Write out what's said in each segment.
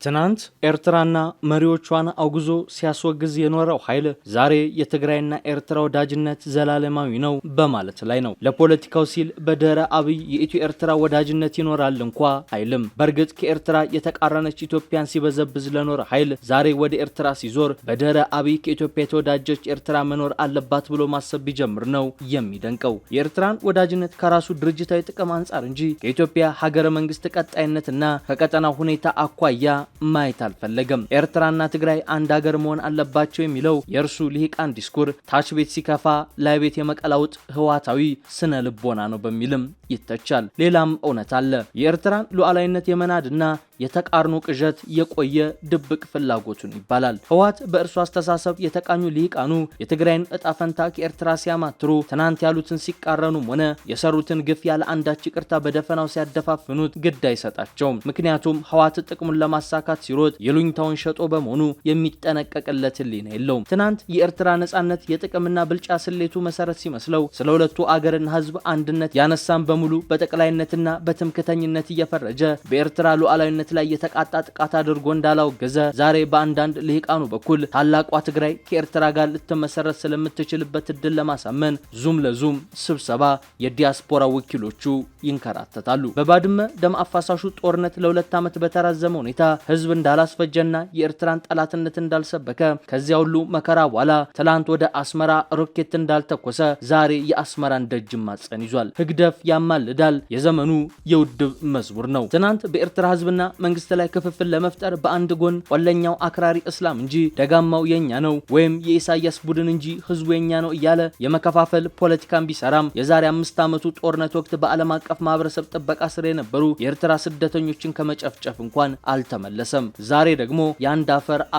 ትናንት ኤርትራና መሪዎቿን አውግዞ ሲያስወግዝ የኖረው ኃይል ዛሬ የትግራይና ኤርትራ ወዳጅነት ዘላለማዊ ነው በማለት ላይ ነው። ለፖለቲካው ሲል በድህረ አብይ የኢትዮ ኤርትራ ወዳጅነት ይኖራል እንኳ አይልም። በእርግጥ ከኤርትራ የተቃረነች ኢትዮጵያን ሲበዘብዝ ለኖረ ኃይል ዛሬ ወደ ኤርትራ ሲዞር በድህረ አብይ ከኢትዮጵያ የተወዳጀች ኤርትራ መኖር አለባት ብሎ ማሰብ ቢጀምር ነው የሚደንቀው። የኤርትራን ወዳጅነት ከራሱ ድርጅታዊ ጥቅም አንጻር እንጂ ከኢትዮጵያ ሀገረ መንግስት ቀጣይነትና ከቀጠናው ሁኔታ አኳያ ማየት አልፈለገም። ኤርትራና ትግራይ አንድ ሀገር መሆን አለባቸው የሚለው የእርሱ ልሂቃን ዲስኩር ታች ቤት ሲከፋ ላይ ቤት የመቀላውጥ ህዋታዊ ስነ ልቦና ነው በሚልም ይተቻል። ሌላም እውነት አለ። የኤርትራን ሉዓላዊነት የመናድና የተቃርኖ ቅዠት የቆየ ድብቅ ፍላጎቱን ይባላል። ህዋት በእርሱ አስተሳሰብ የተቃኙ ልሂቃኑ የትግራይን እጣ ፈንታ ከኤርትራ ሲያማትሩ ትናንት ያሉትን ሲቃረኑም ሆነ የሰሩትን ግፍ ያለ አንዳች ይቅርታ በደፈናው ሲያደፋፍኑት ግድ አይሰጣቸውም። ምክንያቱም ህዋት ጥቅሙን ለማሳካት ሲሮጥ የሉኝታውን ሸጦ በመሆኑ የሚጠነቀቅለት ህሊና የለውም። ትናንት የኤርትራ ነጻነት የጥቅምና ብልጫ ስሌቱ መሰረት ሲመስለው ስለ ሁለቱ አገርና ህዝብ አንድነት ያነሳም በሙሉ በጠቅላይነትና በትምክተኝነት እየፈረጀ በኤርትራ ሉዓላዊነት ላይ የተቃጣ ጥቃት አድርጎ እንዳላወገዘ ዛሬ በአንዳንድ ልሂቃኑ በኩል ታላቋ ትግራይ ከኤርትራ ጋር ልትመሰረት ስለምትችልበት እድል ለማሳመን ዙም ለዙም ስብሰባ የዲያስፖራ ወኪሎቹ ይንከራተታሉ። በባድመ ደም አፋሳሹ ጦርነት ለሁለት ዓመት በተራዘመ ሁኔታ ህዝብ እንዳላስፈጀና የኤርትራን ጠላትነት እንዳልሰበከ ከዚያ ሁሉ መከራ በኋላ ትላንት ወደ አስመራ ሮኬት እንዳልተኮሰ ዛሬ የአስመራን ደጅ ማጸን ይዟል። ህግደፍ ያማልዳል የዘመኑ የውድብ መዝሙር ነው። ትናንት በኤርትራ ህዝብና መንግስት ላይ ክፍፍል ለመፍጠር በአንድ ጎን ቆለኛው አክራሪ እስላም እንጂ ደጋማው የኛ ነው ወይም የኢሳያስ ቡድን እንጂ ህዝቡ የኛ ነው እያለ የመከፋፈል ፖለቲካን ቢሰራም የዛሬ 5 ዓመቱ ጦርነት ወቅት በዓለም አቀፍ ማህበረሰብ ጥበቃ ስር የነበሩ የኤርትራ ስደተኞችን ከመጨፍጨፍ እንኳን አልተመለሰም። ዛሬ ደግሞ የአንድ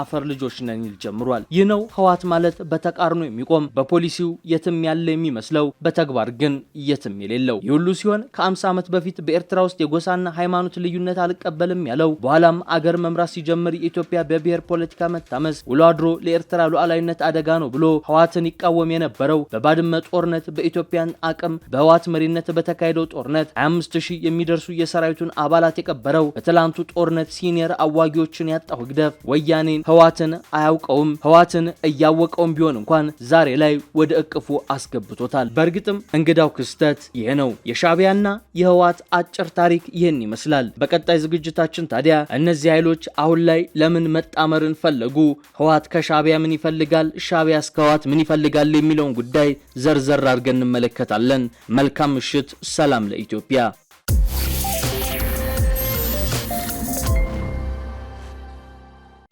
አፈር ልጆች ነን ይል ጀምሯል። ይህ ነው ህዋት ማለት በተቃርኖ የሚቆም በፖሊሲው የትም ያለ የሚመስለው በተግባር ግን የትም የሌለው። ይህ ሁሉ ሲሆን ከ50 ዓመት በፊት በኤርትራ ውስጥ የጎሳና ሃይማኖት ልዩነት አልቀበልም ያለው በኋላም አገር መምራት ሲጀምር የኢትዮጵያ በብሔር ፖለቲካ መታመስ ውሎ አድሮ ለኤርትራ ሉዓላዊነት አደጋ ነው ብሎ ህዋትን ይቃወም የነበረው በባድመ ጦርነት በኢትዮጵያን አቅም በህዋት መሪነት በተካሄደው ጦርነት 25000 የሚደርሱ የሰራዊቱን አባላት የቀበረው በትላንቱ ጦርነት ሲኒየር አዋጊዎችን ያጣው ግደፍ ወያኔን ህዋትን አያውቀውም። ህዋትን እያወቀውም ቢሆን እንኳን ዛሬ ላይ ወደ እቅፉ አስገብቶታል። በእርግጥም እንግዳው ክስተት ይሄ ነው። የሻዕቢያና የህዋት አጭር ታሪክ ይህን ይመስላል። በቀጣይ ዝግጅታችን ታዲያ እነዚህ ኃይሎች አሁን ላይ ለምን መጣመርን ፈለጉ? ህዋት ከሻዕቢያ ምን ይፈልጋል? ሻዕቢያስ ከህዋት ምን ይፈልጋል? የሚለውን ጉዳይ ዘርዘር አድርገን እንመለከታለን። መልካም ምሽት። ሰላም ለኢትዮጵያ።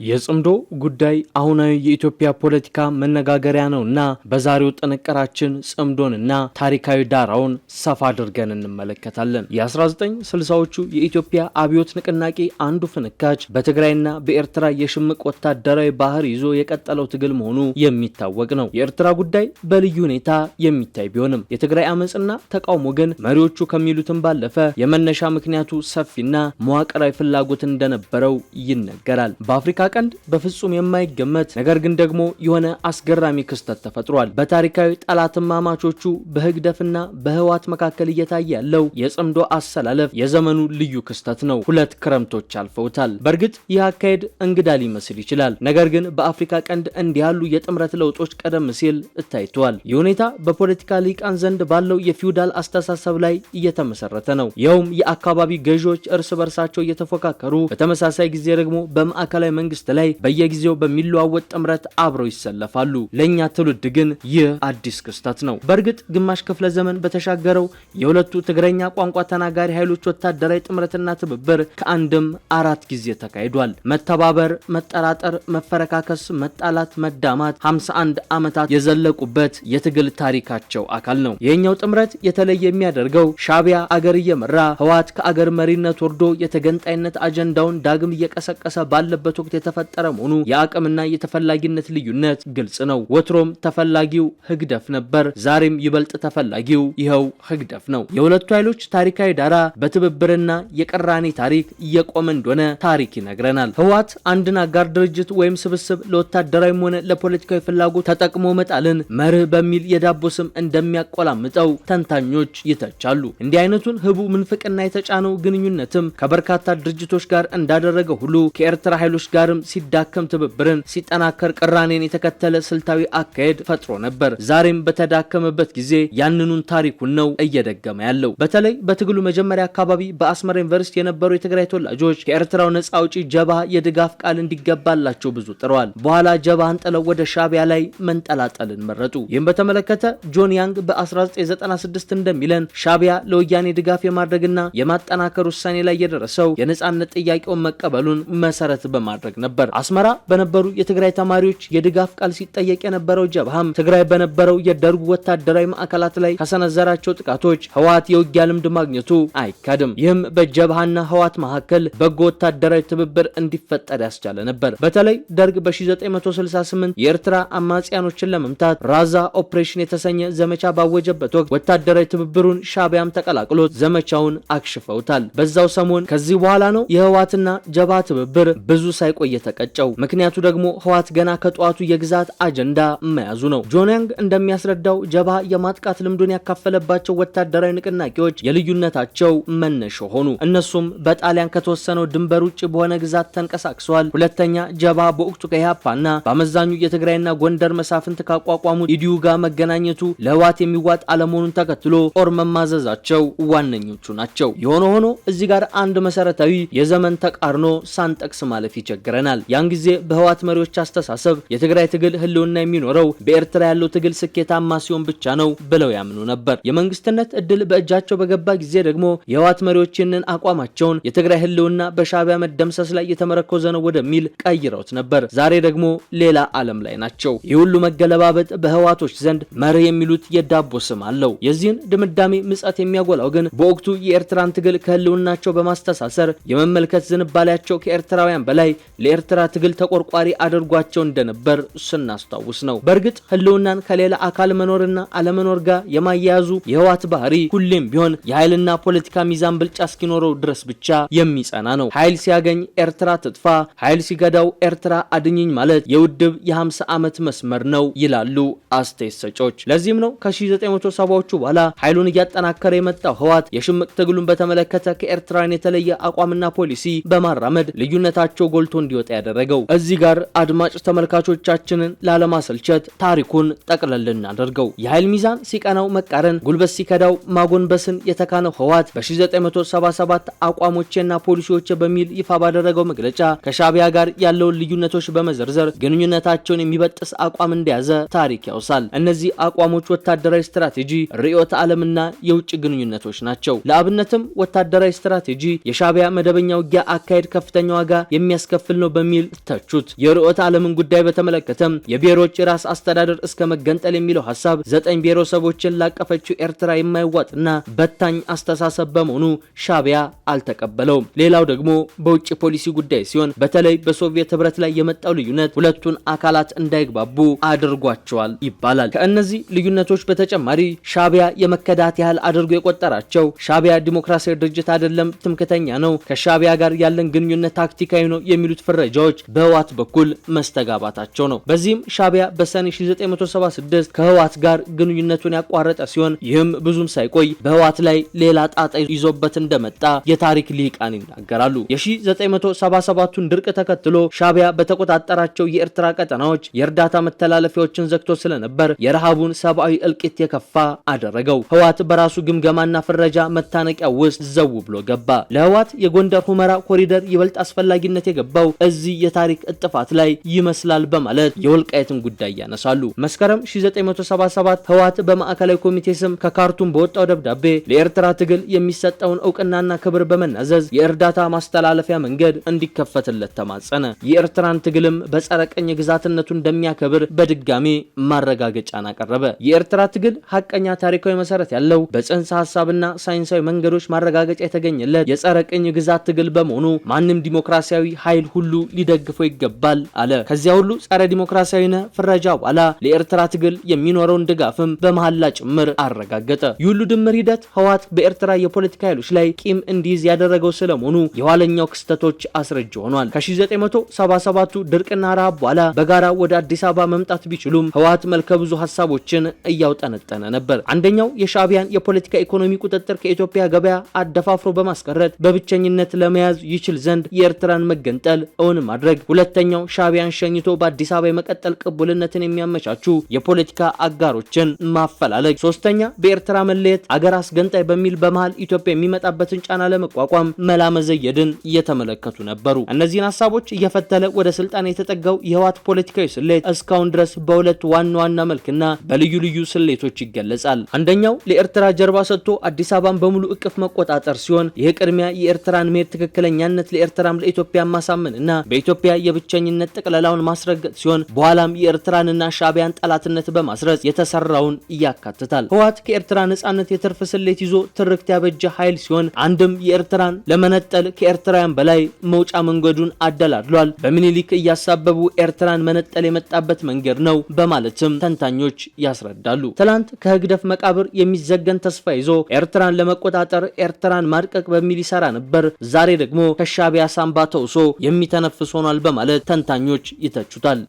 የጽምዶ ጉዳይ አሁናዊ የኢትዮጵያ ፖለቲካ መነጋገሪያ ነውና በዛሬው ጥንቅራችን ጽምዶንና ታሪካዊ ዳራውን ሰፋ አድርገን እንመለከታለን። የ1960ዎቹ የኢትዮጵያ አብዮት ንቅናቄ አንዱ ፍንካች በትግራይና በኤርትራ የሽምቅ ወታደራዊ ባህር ይዞ የቀጠለው ትግል መሆኑ የሚታወቅ ነው። የኤርትራ ጉዳይ በልዩ ሁኔታ የሚታይ ቢሆንም የትግራይ አመጽና ተቃውሞ ግን መሪዎቹ ከሚሉትም ባለፈ የመነሻ ምክንያቱ ሰፊና መዋቅራዊ ፍላጎት እንደነበረው ይነገራል። በአፍሪካ ቀንድ በፍጹም የማይገመት ነገር ግን ደግሞ የሆነ አስገራሚ ክስተት ተፈጥሯል። በታሪካዊ ጠላትማማቾቹ በህግደፍና በህዋት መካከል እየታየ ያለው የጽምዶ አሰላለፍ የዘመኑ ልዩ ክስተት ነው። 2 ክረምቶች አልፈውታል። በእርግጥ ይህ አካሄድ እንግዳ ሊመስል ይችላል። ነገር ግን በአፍሪካ ቀንድ እንዲህ ያሉ የጥምረት ለውጦች ቀደም ሲል ታይተዋል። ይህ ሁኔታ በፖለቲካ ሊቃን ዘንድ ባለው የፊውዳል አስተሳሰብ ላይ እየተመሰረተ ነው። ይኸውም የአካባቢ ገዢዎች እርስ በርሳቸው እየተፎካከሩ በተመሳሳይ ጊዜ ደግሞ በማዕከላዊ መንግስት ላይ በየጊዜው በሚለዋወጥ ጥምረት አብረው ይሰለፋሉ። ለኛ ትውልድ ግን ይህ አዲስ ክስተት ነው። በእርግጥ ግማሽ ክፍለ ዘመን በተሻገረው የሁለቱ ትግረኛ ቋንቋ ተናጋሪ ኃይሎች ወታደራዊ ጥምረትና ትብብር ከአንድም 4 ጊዜ ተካሂዷል። መተባበር፣ መጠራጠር፣ መፈረካከስ፣ መጣላት፣ መዳማት 51 ዓመታት የዘለቁበት የትግል ታሪካቸው አካል ነው። የኛው ጥምረት የተለየ የሚያደርገው ሻዕቢያ አገር እየመራ ህዋት ከአገር መሪነት ወርዶ የተገንጣይነት አጀንዳውን ዳግም እየቀሰቀሰ ባለበት ወቅት የተፈጠረ መሆኑ የአቅምና የተፈላጊነት ልዩነት ግልጽ ነው። ወትሮም ተፈላጊው ህግደፍ ነበር፣ ዛሬም ይበልጥ ተፈላጊው ይኸው ህግደፍ ነው። የሁለቱ ኃይሎች ታሪካዊ ዳራ በትብብርና የቅራኔ ታሪክ እየቆመ እንደሆነ ታሪክ ይነግረናል። ህወሓት አንድን አጋር ድርጅት ወይም ስብስብ ለወታደራዊም ሆነ ለፖለቲካዊ ፍላጎት ተጠቅሞ መጣልን መርህ በሚል የዳቦ ስም እንደሚያቆላምጠው ተንታኞች ይተቻሉ። እንዲህ አይነቱን ህቡ ምንፍቅና የተጫነው ግንኙነትም ከበርካታ ድርጅቶች ጋር እንዳደረገ ሁሉ ከኤርትራ ኃይሎች ጋርም ሲዳከም ትብብርን፣ ሲጠናከር ቅራኔን የተከተለ ስልታዊ አካሄድ ፈጥሮ ነበር። ዛሬም በተዳከመበት ጊዜ ያንኑን ታሪኩን ነው እየደገመ ያለው። በተለይ በትግሉ መጀመሪያ አካባቢ በአስመራ ዩኒቨርሲቲ የነበሩ የትግራይ ተወላጆች ከኤርትራው ነጻ አውጪ ጀብሃ የድጋፍ ቃል እንዲገባላቸው ብዙ ጥረዋል። በኋላ ጀብሃን ጥለው ወደ ሻቢያ ላይ መንጠላጠልን መረጡ። ይህም በተመለከተ ጆን ያንግ በ1996 እንደሚለን ሻቢያ ለወያኔ ድጋፍ የማድረግና የማጠናከር ውሳኔ ላይ የደረሰው የነጻነት ጥያቄውን መቀበሉን መሰረት በማድረግ ነበር። አስመራ በነበሩ የትግራይ ተማሪዎች የድጋፍ ቃል ሲጠየቅ የነበረው ጀብሃም ትግራይ በነበረው የደርጉ ወታደራዊ ማዕከላት ላይ ከሰነዘራቸው ጥቃቶች ህወሓት የውጊያ ልምድ ማግኘቱ አይካድም። ይህም በጀብሃና ህወሓት መካከል በጎ ወታደራዊ ትብብር እንዲፈጠር ያስቻለ ነበር። በተለይ ደርግ በ1968 የኤርትራ አማጽያኖችን ለመምታት ራዛ ኦፕሬሽን የተሰኘ ዘመቻ ባወጀበት ወቅት ወታደራዊ ትብብሩን ሻቢያም ተቀላቅሎት ዘመቻውን አክሽፈውታል። በዛው ሰሞን ከዚህ በኋላ ነው የህወሓትና ጀብሃ ትብብር ብዙ ሳይቆይ የተቀጨው። ምክንያቱ ደግሞ ህወሓት ገና ከጧቱ የግዛት አጀንዳ መያዙ ነው። ጆን ያንግ እንደሚያስረዳው ጀብሃ የማጥቃት ልምዱን ያካፈለባቸው ወታደራዊ ንቅናቄዎች የልዩነታቸው መነሾ ሆኑ። እነሱም በጣሊያን ከተወሰነው ድንበር ውጭ በሆነ ግዛት ተንቀሳቅሰዋል። ሁለተኛ ጀብሃ በወቅቱ ከኢህአፓና በአመዛኙ የትግራይና ጎንደር መሳፍንት ካቋቋሙት ኢዲዩ ጋር መገናኘቱ ለህወሓት የሚዋጥ አለመሆኑን ተከትሎ ጦር መማዘዛቸው ዋነኞቹ ናቸው። የሆነ ሆኖ እዚህ ጋር አንድ መሰረታዊ የዘመን ተቃርኖ ሳንጠቅስ ማለፍ ይቸግረናል። ያን ጊዜ በህወሓት መሪዎች አስተሳሰብ የትግራይ ትግል ህልውና የሚኖረው በኤርትራ ያለው ትግል ስኬታማ ሲሆን ብቻ ነው ብለው ያምኑ ነበር። የመንግስትነት እድል በእጃቸው በገባ ጊዜ ደግሞ የህወሓት መሪዎች ይህንን አቋማቸውን የትግራይ ህልውና በሻቢያ መደምሰስ ላይ የተመረኮዘ ነው ወደሚል ቀይረውት ነበር። ዛሬ ደግሞ ሌላ ዓለም ላይ ናቸው። ይህ ሁሉ መገለባበጥ በህወሓቶች ዘንድ መርህ የሚሉት የዳቦ ስም አለው። የዚህን ድምዳሜ ምጸት የሚያጎላው ግን በወቅቱ የኤርትራን ትግል ከህልውናቸው በማስተሳሰር የመመልከት ዝንባሌያቸው ከኤርትራውያን በላይ ለኤርትራ ትግል ተቆርቋሪ አድርጓቸው እንደነበር ስናስታውስ ነው። በእርግጥ ህልውናን ከሌላ አካል መኖርና አለመኖር ጋር የማያያዙ የህወሓት ባህሪ ሁሌም ቢሆን የኃይልና ፖለቲካ ሚዛን ብልጫ እስኪኖረው ድረስ ብቻ የሚጸና ነው። ኃይል ሲያገኝ ኤርትራ ትጥፋ፣ ኃይል ሲገዳው ኤርትራ አድኝኝ ማለት የውድብ የ50 ዓመት መስመር ነው ይላሉ አስተያየት ሰጪዎች። ለዚህም ነው ከ1970ዎቹ በኋላ ኃይሉን እያጠናከረ የመጣው ህወሓት የሽምቅ ትግሉን በተመለከተ ከኤርትራን የተለየ አቋምና ፖሊሲ በማራመድ ልዩነታቸው ጎልቶ እንዲወጣ ያደረገው። እዚህ ጋር አድማጭ ተመልካቾቻችንን ላለማሰልቸት ታሪኩን ጠቅለል እናደርገው። የኃይል ሚዛን ሲቀናው መቃረን፣ ጉልበት ሲከዳው ማጎንበስን የተካነው ህወሓት በ1977 አቋሞቼና ፖሊሲዎቼ በሚል ይፋ ባደረገው መግለጫ ከሻቢያ ጋር ያለውን ልዩነቶች በመዘርዘር ግንኙነታቸውን የሚበጥስ አቋም እንደያዘ ታሪክ ያውሳል። እነዚህ አቋሞች ወታደራዊ ስትራቴጂ፣ ርዕዮተ ዓለምና የውጭ ግንኙነቶች ናቸው። ለአብነትም ወታደራዊ ስትራቴጂ የሻቢያ መደበኛ ውጊያ አካሄድ ከፍተኛ ዋጋ የሚያስከፍል ነው በሚል ተቹት። የርዕዮተ ዓለምን ጉዳይ በተመለከተም የብሔሮች የራስ አስተዳደር እስከ መገንጠል የሚለው ሐሳብ 9 ብሔረሰቦችን ላቀፈችው ኤርትራ የማይዋጥና በታኝ አስተሳሰብ በመሆኑ ሻቢያ አልተቀበለውም። ሌላው ደግሞ በውጭ ፖሊሲ ጉዳይ ሲሆን በተለይ በሶቪየት ህብረት ላይ የመጣው ልዩነት ሁለቱን አካላት እንዳይግባቡ አድርጓቸዋል ይባላል። ከእነዚህ ልዩነቶች በተጨማሪ ሻቢያ የመከዳት ያህል አድርጎ የቆጠራቸው ሻቢያ ዲሞክራሲያዊ ድርጅት አይደለም፣ ትምክተኛ ነው፣ ከሻቢያ ጋር ያለን ግንኙነት ታክቲካዊ ነው የሚሉት ፍረጃዎች በህወሓት በኩል መስተጋባታቸው ነው። በዚህም ሻቢያ በሰኔ 1976 ከህወሓት ጋር ግንኙነቱን ያቋረጠ ሲሆን ይህም ብዙም ሳይቆይ በህወሓት ላይ ሌላ ጣጣ ይዞበት እንደመጣ የታሪክ ሊቃን ይናገራሉ። የ1977ቱን ድርቅ ተከትሎ ሻቢያ በተቆጣጠራቸው የኤርትራ ቀጠናዎች የእርዳታ መተላለፊያዎችን ዘግቶ ስለነበር የረሃቡን ሰብአዊ እልቂት የከፋ አደረገው። ህወሓት በራሱ ግምገማና ፍረጃ መታነቂያ ውስጥ ዘው ብሎ ገባ። ለህወሓት የጎንደር ሁመራ ኮሪደር ይበልጥ አስፈላጊነት የገባው እዚህ የታሪክ እጥፋት ላይ ይመስላል በማለት የወልቃይትን ጉዳይ ያነሳሉ። መስከረም 1977 ህወሓት በማዕከላዊ ኮሚቴ ስም ከካርቱም በወጣው ደብዳቤ ለኤርትራ ትግል የሚሰጠውን እውቅናና ክብር በመናዘዝ የእርዳታ ማስተላለፊያ መንገድ እንዲከፈትለት ተማጸነ። የኤርትራን ትግልም በጸረ ቅኝ ግዛትነቱ እንደሚያከብር በድጋሚ ማረጋገጫን አቀረበ። የኤርትራ ትግል ሐቀኛ ታሪካዊ መሰረት ያለው በጽንሰ ሐሳብና ሳይንሳዊ መንገዶች ማረጋገጫ የተገኘለት የጸረ ቅኝ ግዛት ትግል በመሆኑ ማንም ዲሞክራሲያዊ ኃይል ሁሉ ሊደግፈው ይገባል አለ። ከዚያ ሁሉ ጸረ ዲሞክራሲያዊና ፍረጃ በኋላ ለኤርትራ ትግል የሚኖረውን ድጋፍም በመሐላ ጭምር አረጋገጠ። ይህ ሁሉ ድምር ሂደት ህወሓት በኤርትራ የፖለቲካ ኃይሎች ላይ ቂም እንዲይዝ ያደረገው ስለመሆኑ የኋለኛው ክስተቶች አስረጅ ሆኗል። ከ1977ቱ ድርቅና ረሃብ በኋላ በጋራ ወደ አዲስ አበባ መምጣት ቢችሉም ህወሓት መልከ ብዙ ሐሳቦችን እያውጠነጠነ ነበር። አንደኛው የሻዕቢያን የፖለቲካ ኢኮኖሚ ቁጥጥር ከኢትዮጵያ ገበያ አደፋፍሮ በማስቀረት በብቸኝነት ለመያዝ ይችል ዘንድ የኤርትራን መገንጠል እውን ማድረግ። ሁለተኛው ሻዕቢያን ሸኝቶ በአዲስ አበባ የመቀጠል ቅቡልነትን የሚያመቻቹ የፖለቲካ አጋሮችን ማፈላለግ። ሶስተኛ በኤርትራ መለየት አገር አስገንጣይ በሚል በመሃል ኢትዮጵያ የሚመጣበትን ጫና ለመቋቋም መላ መዘየድን እየተመለከቱ ነበሩ። እነዚህን ሐሳቦች እየፈተለ ወደ ስልጣን የተጠጋው የህወሓት ፖለቲካዊ ስሌት እስካሁን ድረስ በሁለት ዋና ዋና መልክና በልዩ ልዩ ስሌቶች ይገለጻል። አንደኛው ለኤርትራ ጀርባ ሰጥቶ አዲስ አበባን በሙሉ እቅፍ መቆጣጠር ሲሆን ይህ ቅድሚያ የኤርትራን መሄድ ትክክለኛነት ለኤርትራም ለኢትዮጵያ ማሳመንና በኢትዮጵያ የብቸኝነት ጥቅለላውን ማስረገጥ ሲሆን በኋላም የኤርትራንና ሻዕቢያን ጠላትነት በማስረጽ የተሰራውን ያካትታል። ህወሓት ከኤርትራ ነጻነት የትርፍ ስሌት ይዞ ትርክት ያበጀ ኃይል ሲሆን አንድም የኤርትራን ለመነጠል ከኤርትራውያን በላይ መውጫ መንገዱን አደላድሏል። በሚኒሊክ እያሳበቡ ኤርትራን መነጠል የመጣበት መንገድ ነው በማለትም ተንታኞች ያስረዳሉ። ትላንት ከህግደፍ መቃብር የሚዘገን ተስፋ ይዞ ኤርትራን ለመቆጣጠር ኤርትራን ማድቀቅ በሚል ይሰራ ነበር። ዛሬ ደግሞ ከሻዕቢያ ሳንባ ተውሶ የሚተነፍስ ሆኗል በማለት ተንታኞች ይተቹታል።